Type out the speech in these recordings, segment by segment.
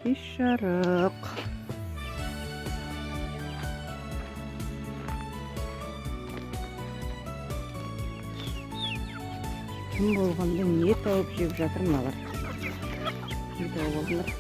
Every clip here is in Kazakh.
Кеш жарық. Күн болғанда не тауып жеп жатыр мыналар? Не тауып алдылар?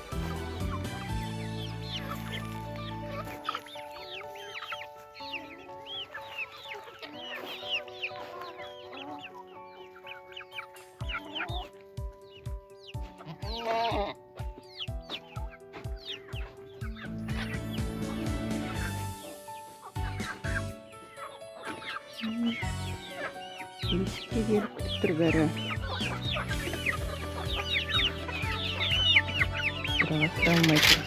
Есікке келіп күтіп тұр бәрі. Бұраға тұра алмай тұр.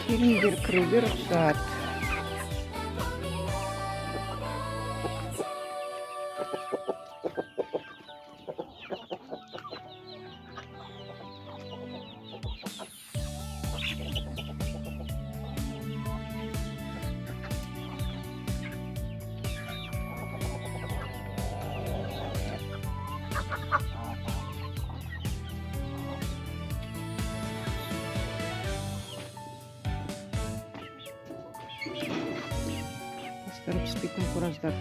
Келіңдер, кіруге рұқсат. Піспейтін қораздар.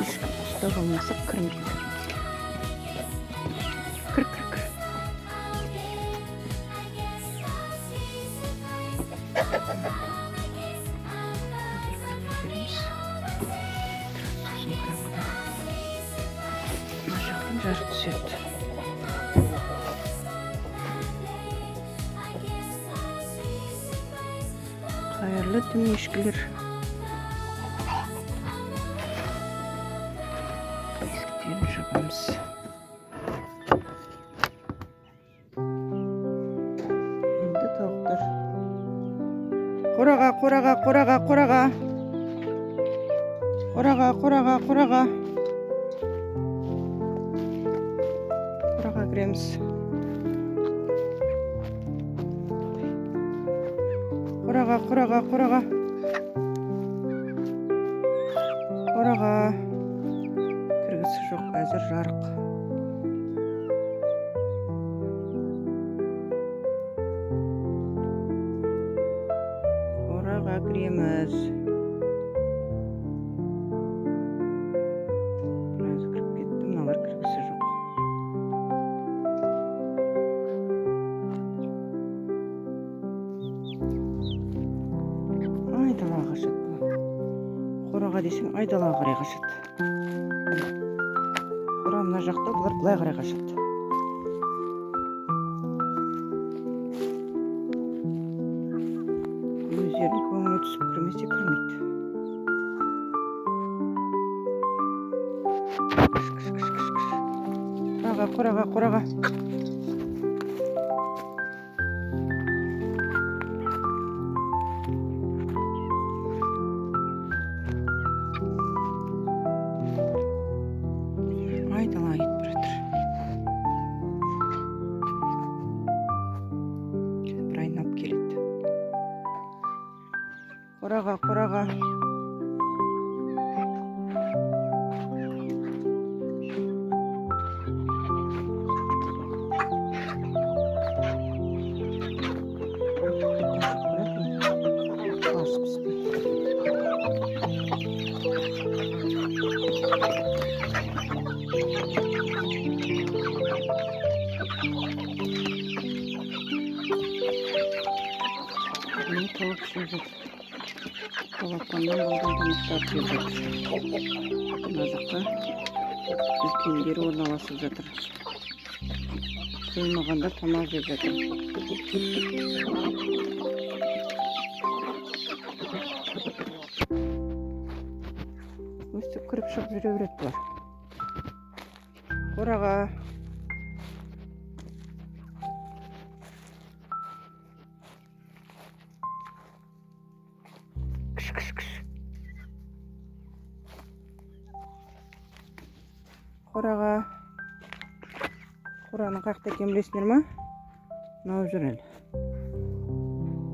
Құста болмаса кірмейді. Кір. Жарық түседі. Қайырлы түн ешкілер. Есіктерін жабамыз. Енді тауықтар. Қораға. Кіреміз. Қораға. Кіргісі жоқ, әзір жарық. Қораға кіреміз. Біраз кіріп кетті, мыналар кіргісі жоқ. Айдалаға қашады. Қораға десең айдалаға қарай қашады. Қора мына жақта, бұлар былай қарай қашады. Өздерінің көңілі түсіп кірмесе кірмейді. Қораға. Айдалаға кетіп бара жатыр. Бір айналып келеді. Қораға. Bunu tavuk pişirecek. Tavuklarından baldan tavuklar pişirecek. Nazıkta үлкендері орналасып жатыр. Соймағанда тамақ жеп жатыр. шығып жүре береді бұлар. Қораға. Кіш. Қораға. Қораның қақта екен білесіңдер ма? Мынау жүр әлі.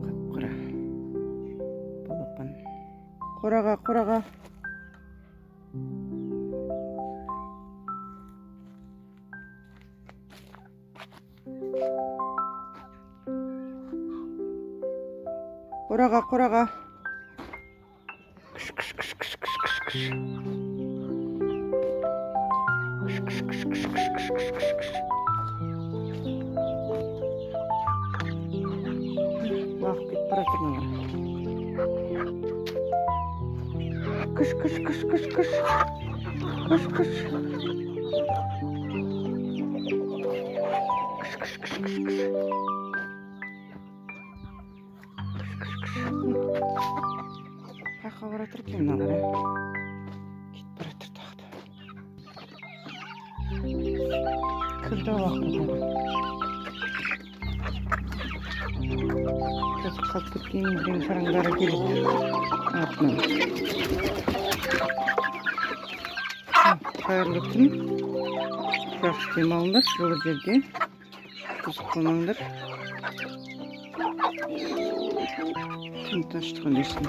Қап-қара. Балапан. Қораға. Қораға. Кіш. Уақыт кетіп бара жатыр мына. Кіш. Қаққа бара жатыр екен мыналар. Кетіп бара жатыр тағы да. Кірді уақыт. Қазір қалып кеткен бірең сараңдары келеді. Артынан. Қайырлы күн. Жақсы демалыңдар жылы жерде. Бұзып қалмаңдар. Күн тыныштығын берсін.